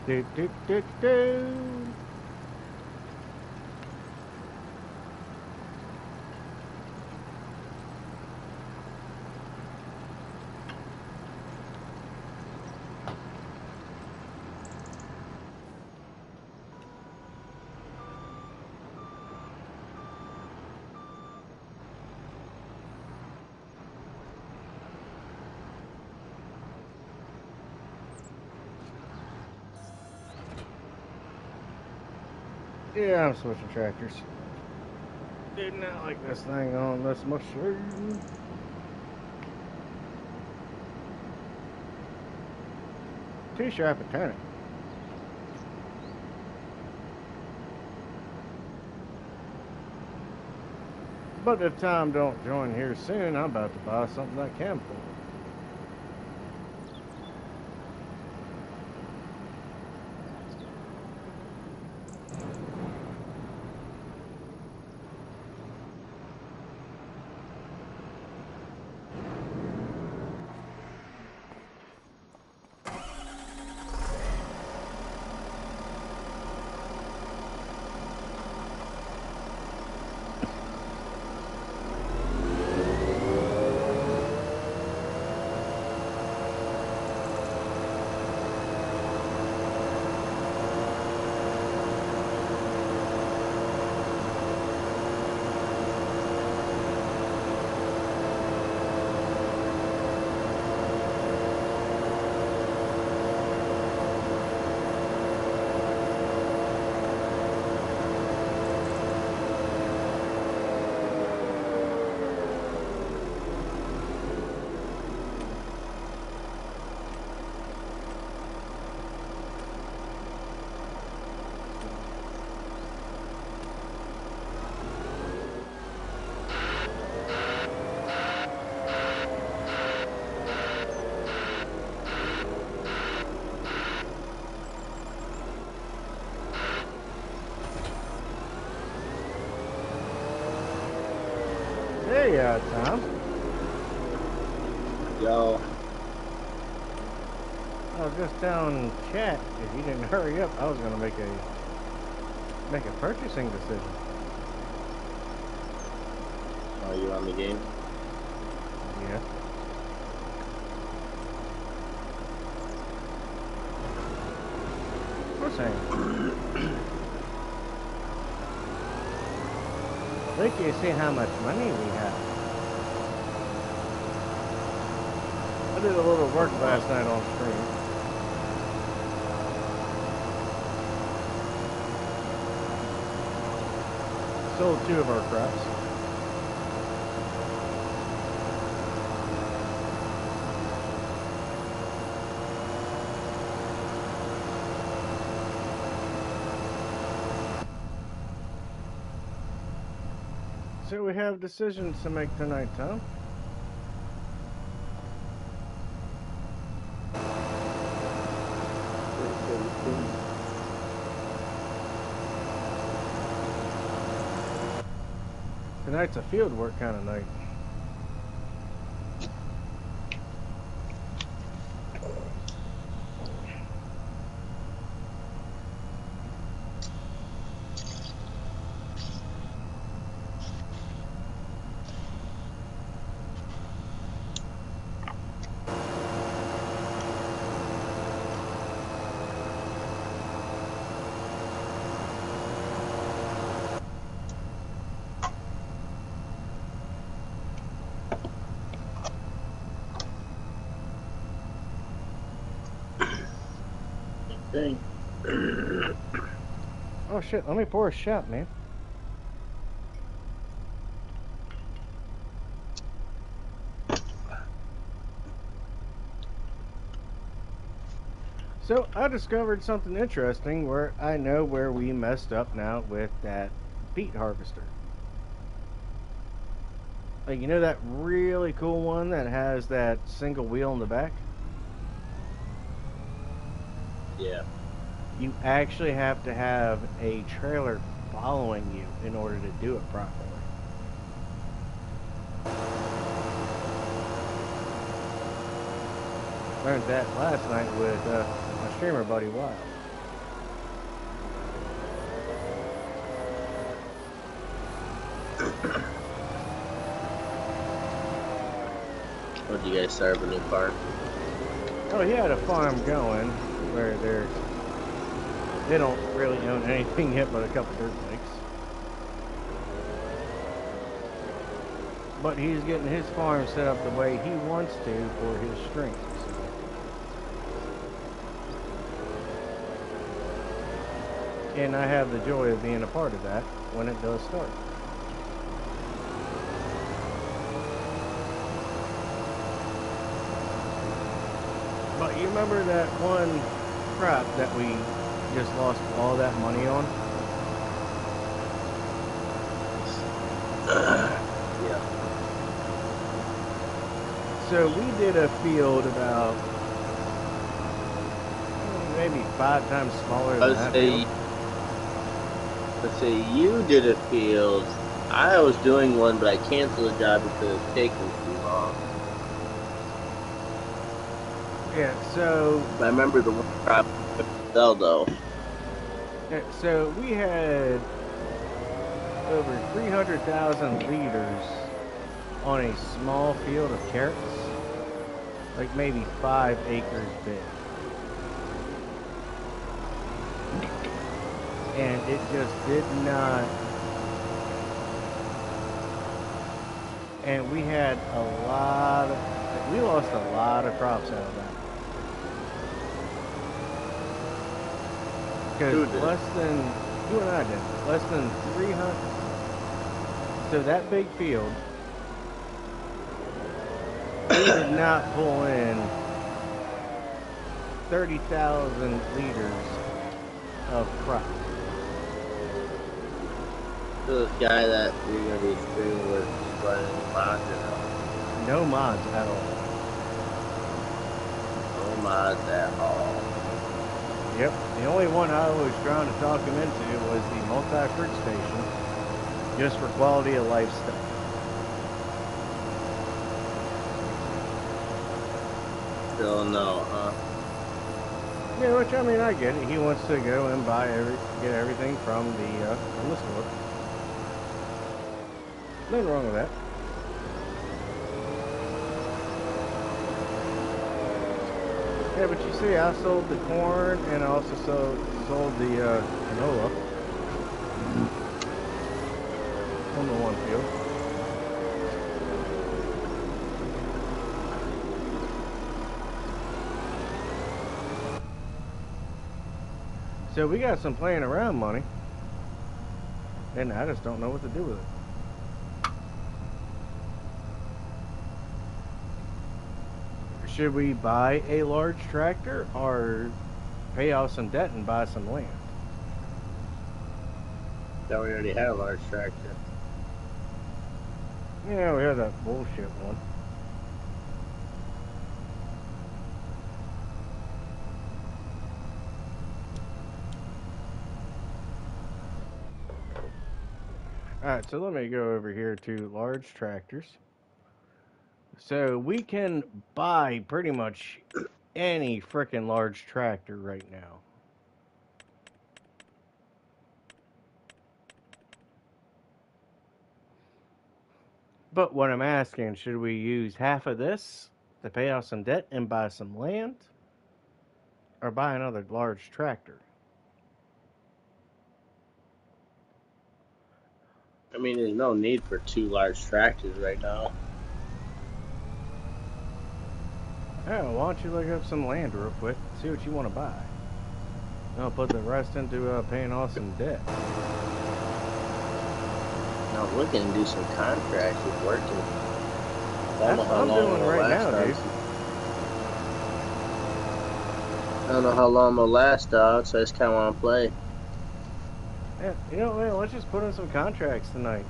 Do, do, do, do. Yeah, I'm switching tractors. Did not like this thing on this machine. Too sharp a turn it. But if Tom don't join here soon, I'm about to buy something that can pull. There you are, Tom. Yo. I was just telling chat if you didn't hurry up, I was gonna make a purchasing decision. Oh, you on the game? Yeah. Of course I am. Wait till you see how much money we have. I did a little work last night on stream. Sold 2 of our crops. So we have decisions to make tonight, Tom. Tonight's a field work kind of night. Dang. Oh shit, let me pour a shot, man. So I discovered something interesting where I know where we messed up now with that beet harvester. Like, you know that really cool one that has that single wheel in the back? Yeah. You actually have to have a trailer following you in order to do it properly. Learned that last night with my streamer buddy Wild. What do you guys start up a new car? Oh, he had a farm going where they don't really own anything yet but a couple dirt bikes. But he's getting his farm set up the way he wants to for his strength. And I have the joy of being a part of that when it does start. But you remember that one crop that we just lost all that money on? Yeah. So we did a field about maybe 5 times smaller than that field. Let's say you did a field. I was doing one, but I canceled the job because it was taking too long. Yeah, so... But I remember the one crop fell, though. Yeah, so we had over 300,000 liters on a small field of carrots. Like maybe 5 acres big. And it just did not. And we had we lost a lot of crops out of that. Because you and I did, less than 300. So that big field, we did not pull in 30,000 liters of crop. So this guy that you're going to be streaming with is running mods or no? No mods at all. No mods at all. Yep. The only one I was trying to talk him into was the multi-fruit station, just for quality of life stuff. Still no, huh? Yeah, which I mean, I get it. He wants to go and get everything from the store. Nothing wrong with that. Yeah, but you see, I sold the corn and I also sold the canola on the one field. So we got some playing around money, and I just don't know what to do with it. Should we buy a large tractor or pay off some debt and buy some land? That we already had a large tractor. Yeah, we had that bullshit one. Alright, so let me go over here to large tractors. So we can buy pretty much any freaking large tractor right now. But what I'm asking, should we use half of this to pay off some debt and buy some land? Or buy another large tractor? I mean, there's no need for 2 large tractors right now. Yeah, why don't you look up some land real quick, see what you want to buy. I'll put the rest into paying off some debt. Now I'm looking to do some contracts with working. That's what I'm doing right now, dude. I don't know how long I'm gonna last, dog, so I just kind of want to play. Yeah, you know, man, let's just put in some contracts tonight.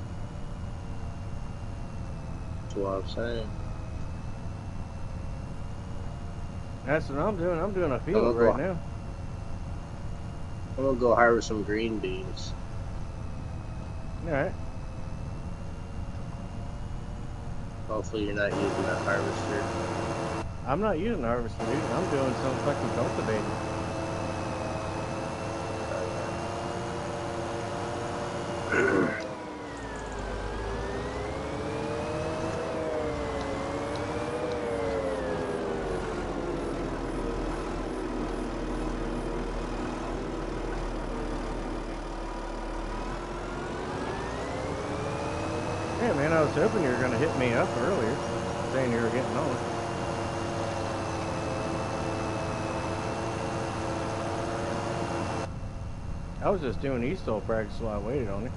That's what I'm saying. That's what I'm doing. I'm doing a field right now. I'm gonna go harvest some green beans. Alright. Hopefully you're not using that harvester. I'm not using a harvester, dude. I'm doing some fucking cultivating. was hoping you were gonna hit me up earlier, saying you were getting on. I was just doing e-stall practice while I waited on you.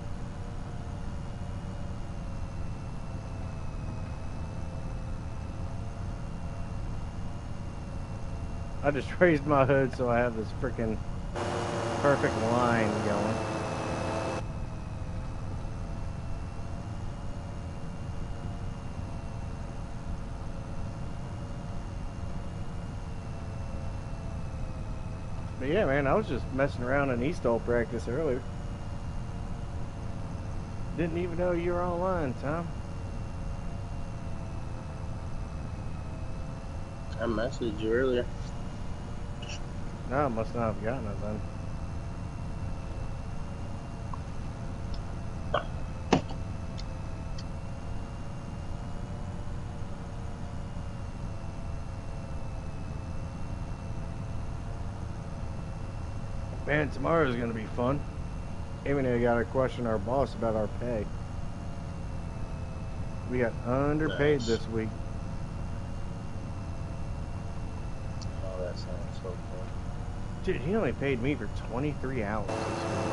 I just raised my hood so I have this freaking perfect line going. But yeah, man, I was just messing around in e-stall practice earlier. Didn't even know you were online, Tom. I messaged you earlier. No, I must not have gotten it then. Man, tomorrow's gonna be fun. Amy and I gotta question our boss about our pay. We got underpaid Nice. this week. Oh, that sounds so fun. Dude, he only paid me for 23 hours this week.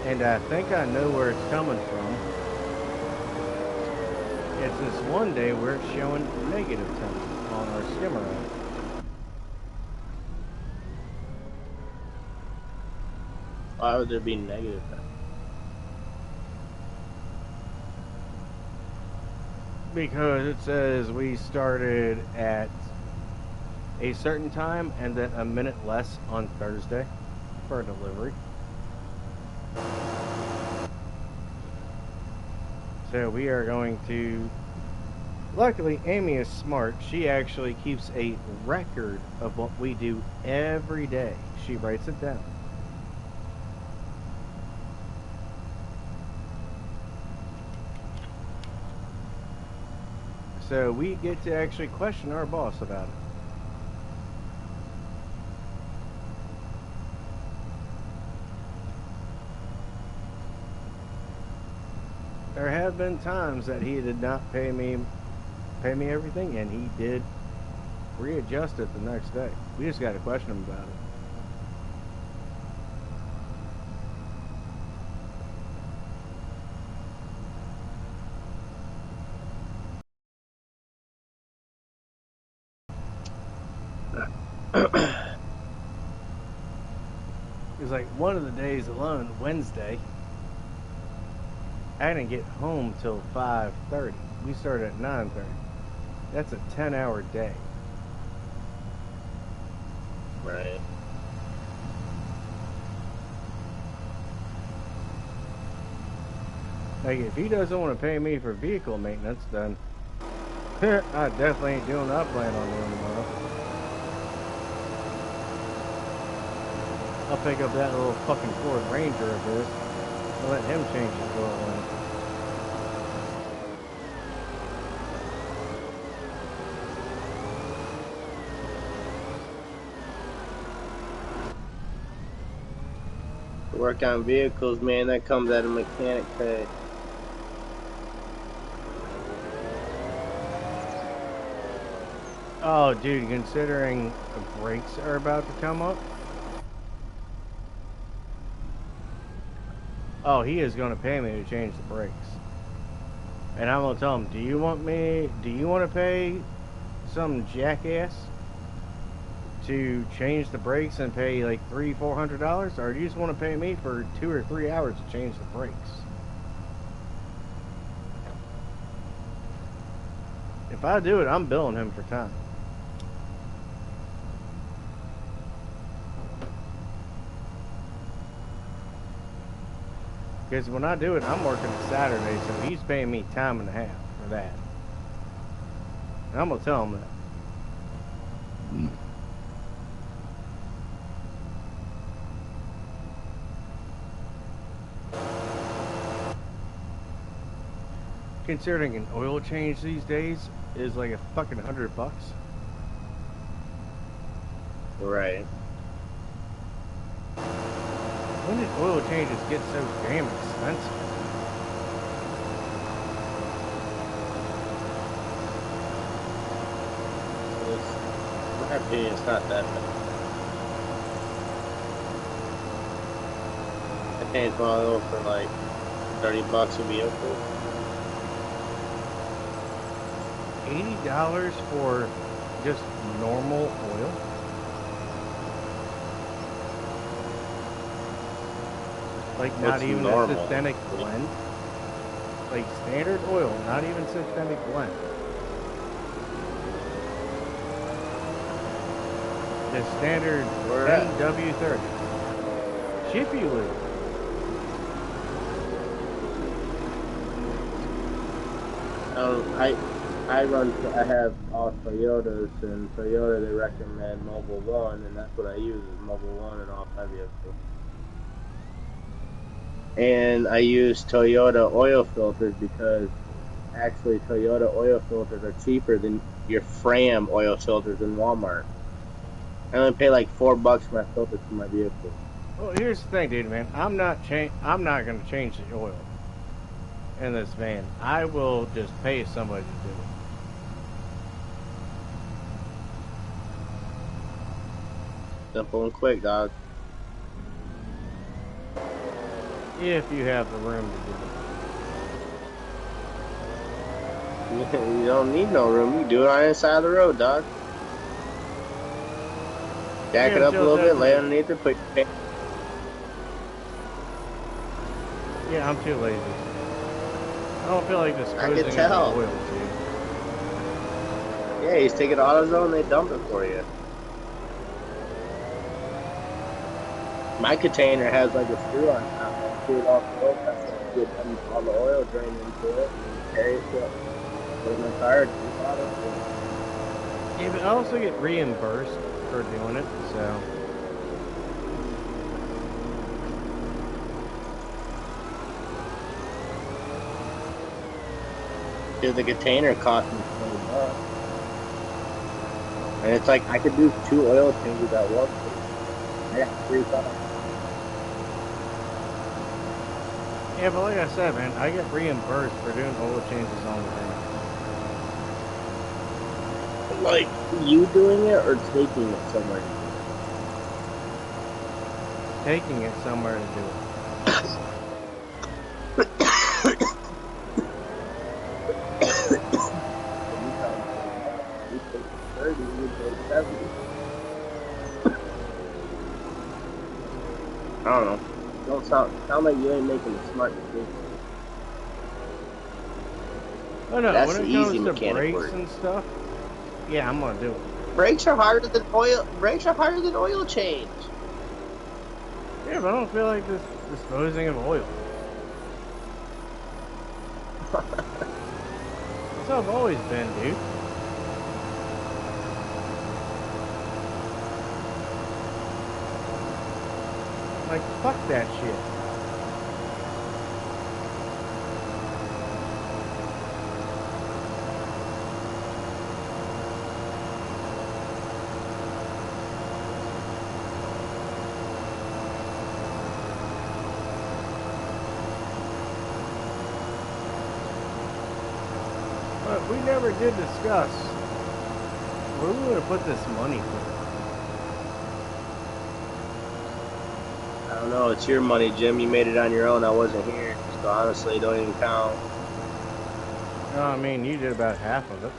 And I think I know where it's coming from. It's this one day where it's showing negative 10 on our skimmer app. Why would there be negative? Because it says we started at a certain time and then a minute less on Thursday for a delivery. So we are going to... Luckily, Amy is smart. She actually keeps a record of what we do every day. She writes it down. So we get to actually question our boss about it. There have been times that he did not pay me everything, and he did readjust it the next day. We just got to question him about it. It's like one of the days alone, Wednesday, I didn't get home till 5:30. We started at 9:30. That's a 10-hour day. Right. Like, if he doesn't want to pay me for vehicle maintenance, then I definitely ain't doing what I plan on doing tomorrow. I'll pick up that little fucking Ford Ranger of his and let him change his oil lamp. Work on vehicles, man, that comes out of mechanic pay. Oh, dude, considering the brakes are about to come up. Oh, he is going to pay me to change the brakes. And I'm going to tell him, do you want to pay some jackass to change the brakes and pay like $300-400? Or do you just want to pay me for 2 or 3 hours to change the brakes? If I do it, I'm billing him for time. Because when I do it, I'm working a Saturday, so he's paying me time and a half for that. And I'm going to tell him that. Considering an oil change these days is like a fucking $100. Right. When did oil changes get so damn expensive? In my opinion, it's not that bad. I changed my oil for like $30 a vehicle. $80 for just normal oil? Like not What's even a normal? synthetic blend? Like standard oil, not even synthetic blend. The standard Where at? 10W30. Shippy lube. I have all Toyotas, and Toyota they recommend Mobile One, and that's what I use is Mobile One in all my vehicles. And I use Toyota oil filters because actually Toyota oil filters are cheaper than your Fram oil filters in Walmart. I only pay like $4 for my filters for my vehicle. Well, here's the thing, dude, man. I'm not gonna change the oil in this van. I will just pay somebody to do Simple and quick, dog. it. If you have the room to do it. You don't need no room. You can do it on the side of the road, dog. Jack Yeah, it up a little bit, lay definitely. underneath it, put your Yeah, I'm too lazy. I don't feel like I can disposing of the tell. oil, dude. Yeah, you just take it to AutoZone, they dump it for you. My container has like a screw on top. I screw it off the oil pressure and get all the oil drained into it and carry it to put it in my car. Yeah, but I also get reimbursed for doing it, so. Dude, the container cost me $20. And it's like I could do 2 oil changes at once. I got 3 cars. Yeah, but like I said, man, I get reimbursed for doing oil changes on the van. Like you doing it or taking it somewhere? Taking it somewhere to do it. I don't know. Don't sound like you ain't making a smart decision. Oh no, That's when the it easy comes to mechanic brakes work. and stuff, yeah, I'm gonna do it. Brakes are harder than oil. Brakes are harder than oil change. Yeah, but I don't feel like disposing of oil. That's how I've always been, dude. Like, fuck that shit. But we never did discuss where we gonna put this money for. I don't know. It's your money, Jim. You made it on your own. I wasn't here, so honestly, it don't even count. No, I mean, you did about half of it.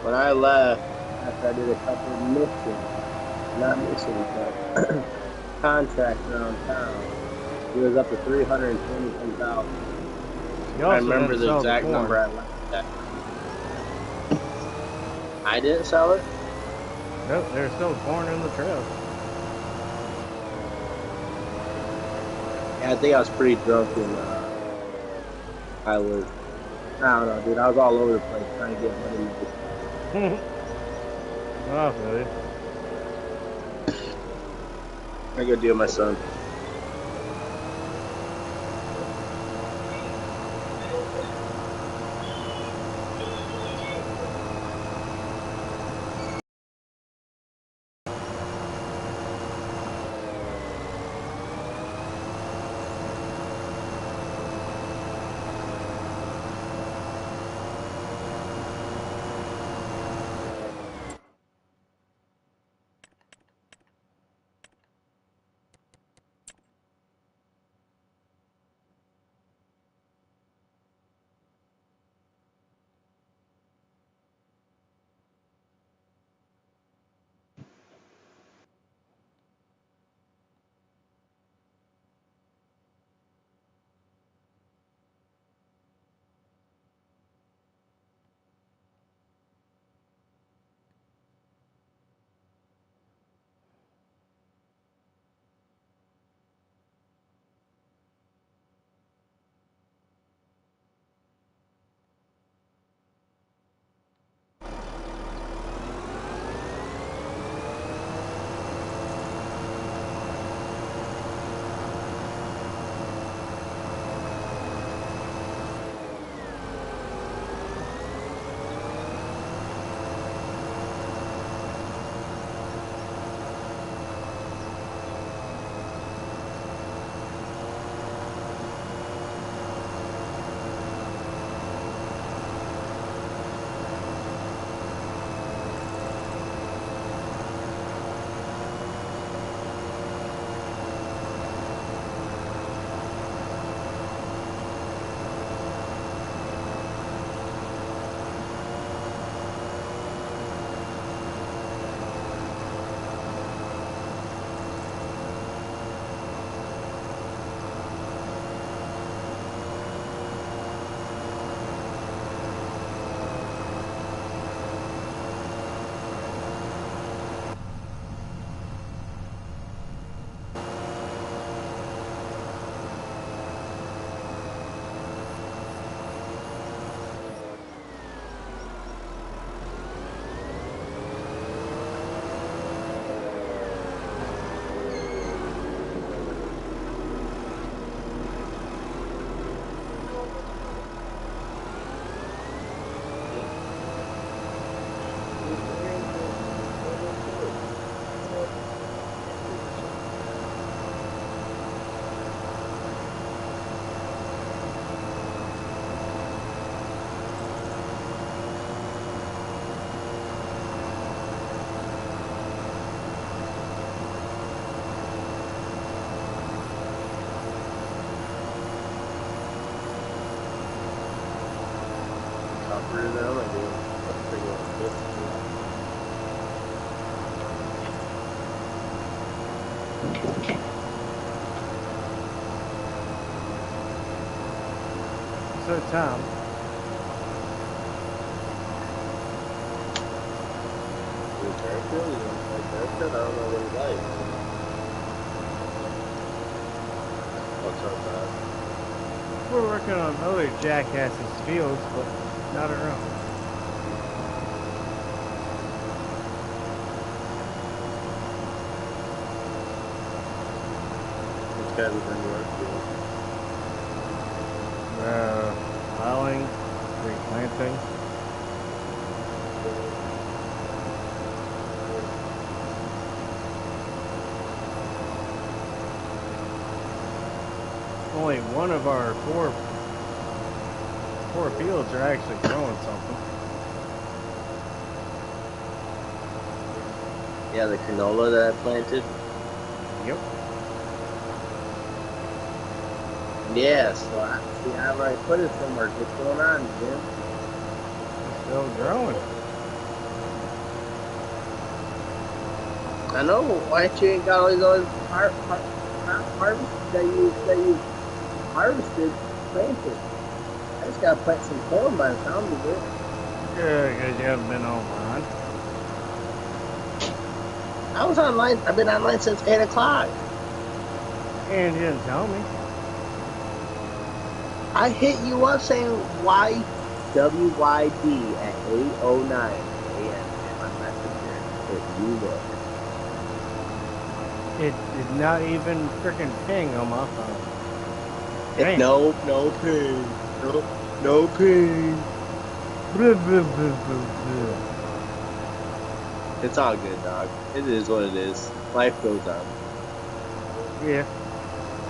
When I left, after I did a couple of missions, not missions, but contracts around town, it was up to 320,000. You I also remember didn't the sell the exact corn. number I left at. I didn't sell it. Nope, there's still corn in the truck. Yeah, I think I was pretty drunk and I don't know, dude. I was all over the place trying to get money. Oh, really? I go deal with my son. buffers, and I'm gonna do a freaking fifth. So, Tom, Fairfield? You want to play Fairfield? I don't know what he likes. What's up, Dad? we're working on other jackasses' fields, but not our own. Which guys have been your field? Plowing, replanting. Only one of our four fields are actually growing something. Yeah, the canola that I planted. Yep. Yeah, so I've already put it somewhere. What's going on, Jim? It's still growing. I know. Why you ain't got all these other harvest that you harvested, planted? I just gotta plant some corn by the sound of it. Yeah, because you haven't been online. I was online. I've been online since 8 o'clock. And you didn't tell me. I hit you up saying YWYD at 8:09 a.m. in my messenger. If you look. It did not even freaking ping on my phone. No ping. No ping. Blah, blah, blah, blah, blah. It's all good, dog. It is what it is. Life goes on. Yeah.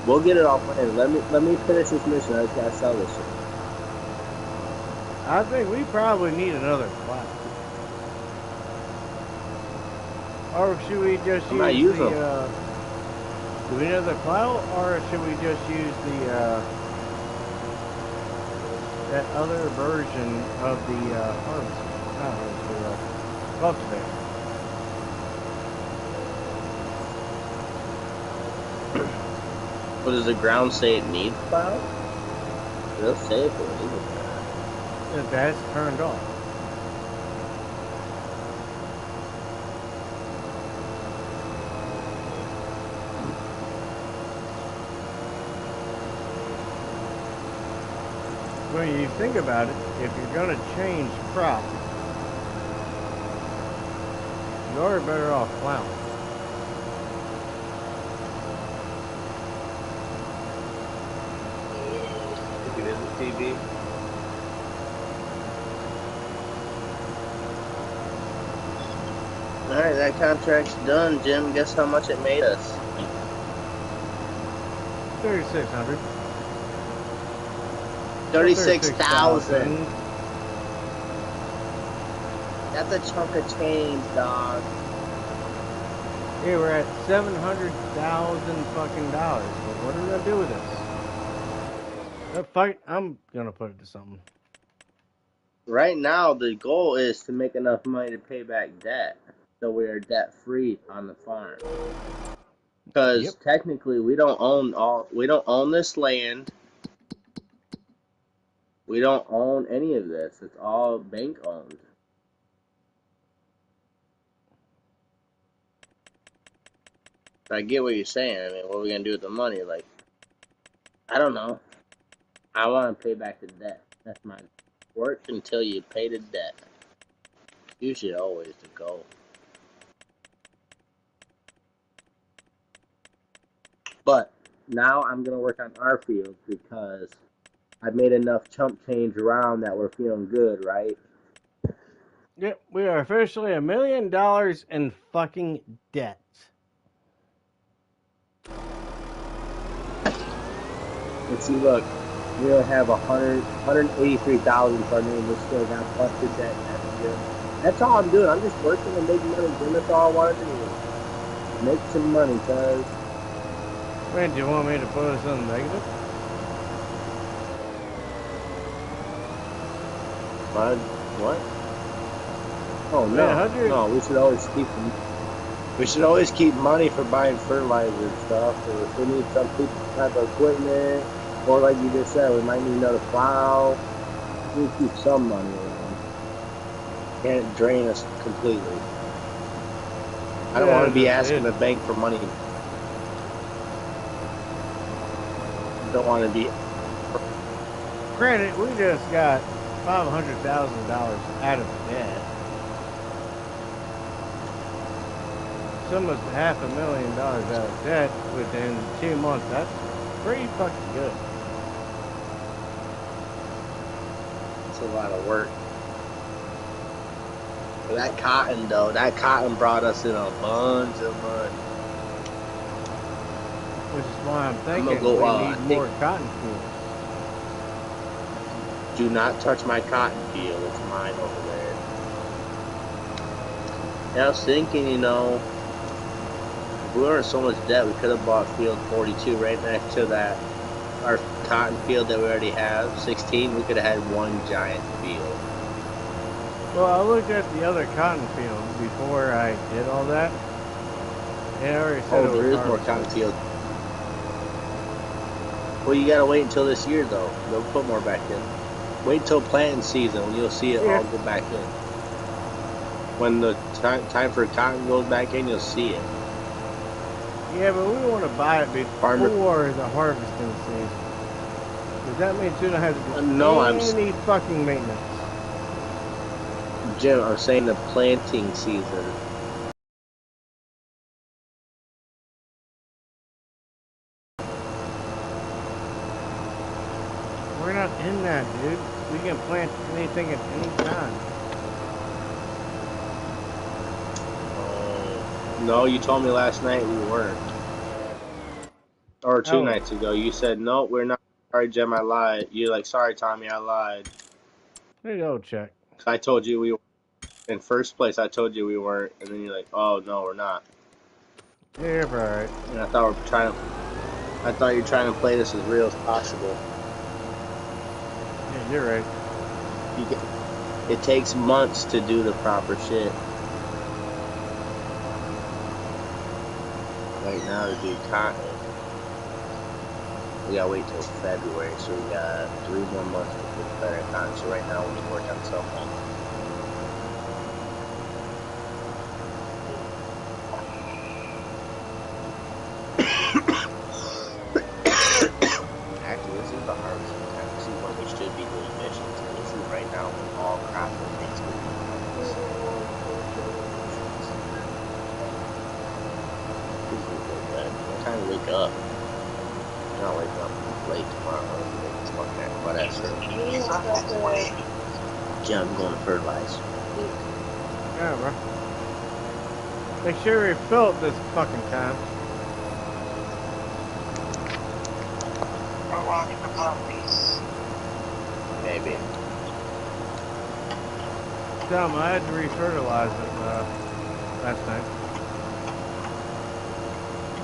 We'll get it all planned. Let me finish this mission. I just gotta sell this shit. I think we probably need another plow. Or should we just I'm not use using the, do we need another plow, or should we just use the, that other version of the, harvester? Not harvester, cultivator. What does the ground say it needs plow? They'll say if it needs it. That's turned off. When you think about it, if you're going to change crop, you're better off plowing. If it is a TV. Alright, that contract's done, Jim. Guess how much it made us? 3,600. 36,000. That's a chunk of change, dog. Hey, we're at 700,000 fucking dollars. But what are we gonna do with this? I'm gonna put it to something. Right now, the goal is to make enough money to pay back debt, so we are debt free on the farm. Because Yep. technically, we don't own this land. We don't own any of this. It's all bank owned. I get what you're saying. I mean, what are we gonna do with the money? Like, I don't know. I want to pay back the debt. That's my work until you pay the debt. Usually, always the goal. But now I'm gonna work on our field because I made enough chump change around that we're feeling good, right? Yep. We are officially $1 million in fucking debt. And see, look, we only have 183,000 for our name. We still got busted debt every year. That's all I'm doing. I'm just working and making money. Jim. That's all I want to do. Make some money, cuz. Man, do you want me to put us in the negative? What? Oh I mean, no, 100. no. We should always keep money for buying fertilizer and stuff. Or if we need some type of equipment, or like you just said, we might need another plow. We need to keep some money around. Can't drain us completely. I don't want to be asking the bank for money. Don't want to be. Granted, we just got $500,000 out of debt. It's almost $500,000 out of debt within 2 months. That's pretty fucking good. It's a lot of work. But that cotton, though, that cotton brought us in a bunch of money. Which is why I'm thinking Go, we need more cotton fields. Do not touch my cotton field. It's mine over there. Yeah, I was thinking, if we weren't so much debt, we could have bought field 42 right next to that. Our cotton field that we already have, 16, we could have had one giant field. Well, I looked at the other cotton fields before I did all that. And I already said there is more cotton field. Well, you gotta wait until this year, though. They'll put more back in. Wait until planting season when you'll see it all go back in. When the time for cotton goes back in, you'll see it. Yeah, but we want to buy it before the harvesting season. Because that means you don't have to do any fucking maintenance. Jim, I'm saying the planting season. We're not in that, dude. We can plant anything at any time. No, you told me last night we weren't. Or 2 nights ago. You said, no, we're not. Sorry, Jim, I lied. You're like, sorry, Tommy, I lied. Let me go check. I told you we were. In first place, I told you we weren't. And then you're like, oh, no, we're not. Yeah, you're right. And I thought you were trying to play this as real as possible. Yeah, you're right. It takes months to do the proper shit. Right now to do cotton, we gotta wait till February, so we got 3 more months to put better cotton. So right now we need to work on cell phone. Actually, this is the harvesting time. This is when we should be doing missions. This is right now when all crop rotates. What time to wake up? I'm not waking up late tomorrow. It's fucking whatever. Yeah, I'm going to fertilize. Yeah, bro. Make sure we fill it this fucking time. Maybe. Tom, I had to refertilize it last night.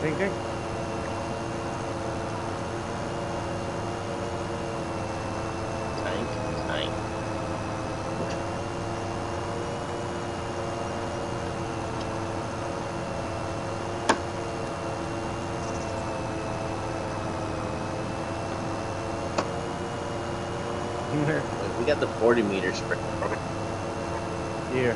Ding ding. Tank. We got the 40 meter spray. Yeah.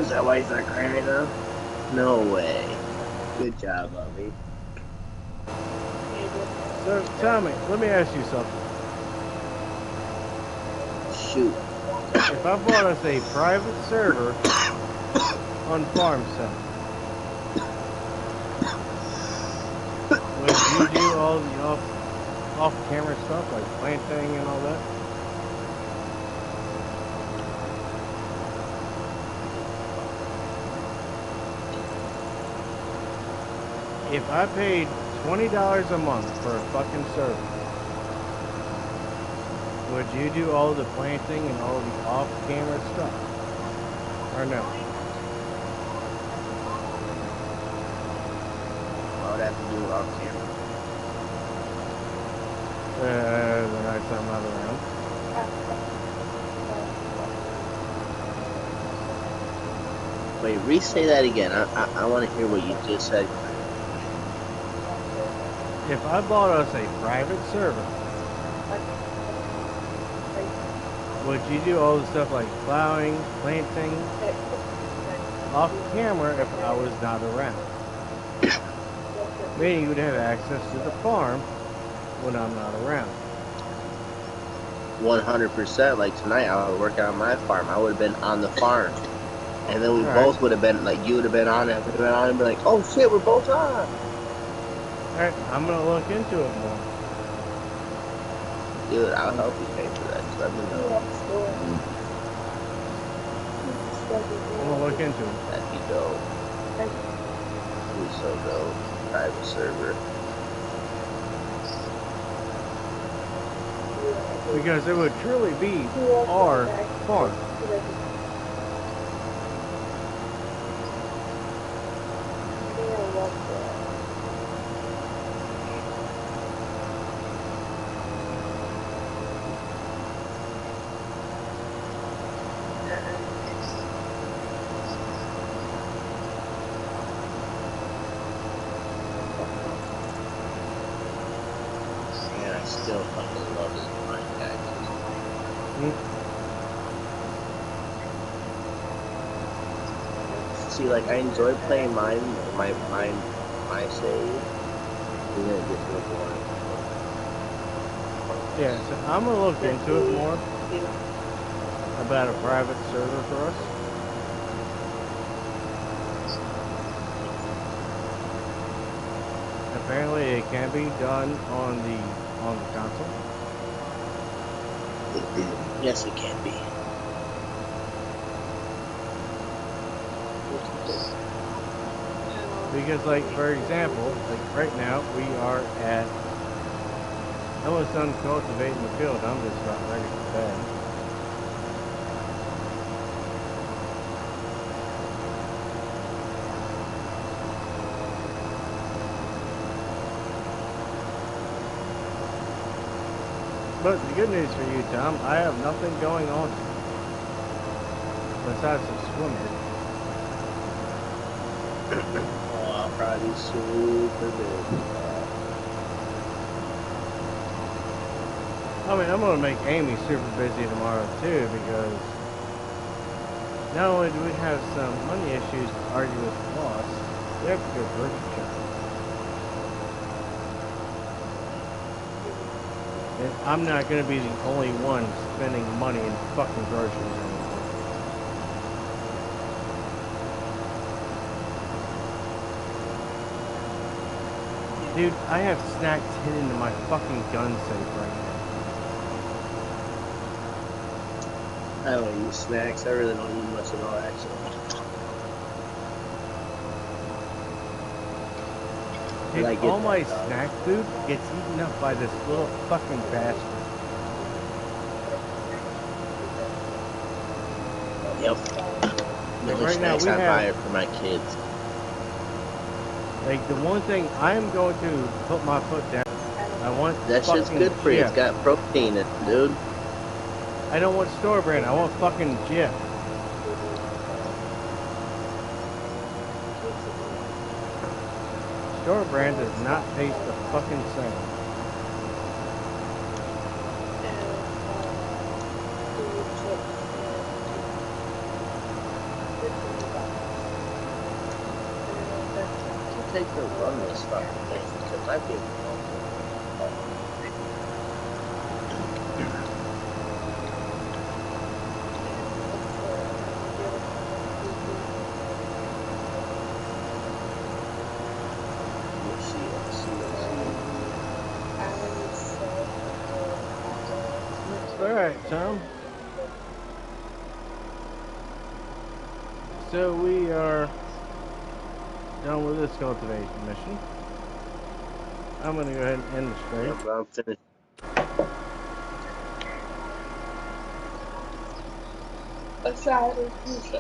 Is that why he's not crying right now? No way. Good job, Lovey. So, Tommy, let me ask you something. Shoot. If I bought us a private server on Farm Center, would you do all the off-camera stuff like planting and all that? If I paid $20 a month for a fucking server, would you do all the planting and all the off-camera stuff? Or no? I would have to do it off camera. The nights I'm not around. Wait, re-say that again. I want to hear what you just said. If I bought us a private server, would you do all the stuff like plowing, planting, off camera if I was not around? Meaning you would have access to the farm when I'm not around. 100%. Like tonight, I would work on my farm. I would have been on the farm. And then we both would have been, like, you would have been on it, I would have been on it, and be like, oh shit, we're both on. Alright, I'm gonna look into it more. Dude, I'll help you pay for that. Just let me know. I'm gonna look into it. That'd be dope. Be so dope. Private server. Because it would truly be our farm. Man, I still fucking love this mine taxes. See, like, I enjoy playing my save. And then it gets real boring. Yeah, so I'm gonna look into it more about a private server for us. Apparently it can be done on the console. Yes, it can be. Because, like, for example, like right now we are at almost done cultivating the field. I'm just about ready for bed. But the good news for you, Tom, I have nothing going on besides some swimming. Oh, I'll probably be super big. I mean, I'm gonna make Amy super busy tomorrow too, because not only do we have some money issues to argue with the boss, we have to go grocery shopping. And I'm not gonna be the only one spending money in fucking groceries anymore. Dude, I have snacks hidden in my fucking gun safe right now. I don't eat snacks. I really don't eat much at all, actually. Dude, I get all my that, dog. snack food gets eaten up by this little fucking bastard. Yep. The only right now snacks we I have- buy are for my kids. Like, the one thing I am going to put my foot down, I want That shit's fucking good for you. Jif. It's got protein in it, dude. I don't want store brand, I want fucking Jif. Store brand does not taste the fucking same. take to run this fucking thing? Because I'd be able to run it. Let's see. All right, Tom. So we are done with this cultivation mission. I'm gonna go ahead and end the stream. Yeah, but I'm finished. That's how it is.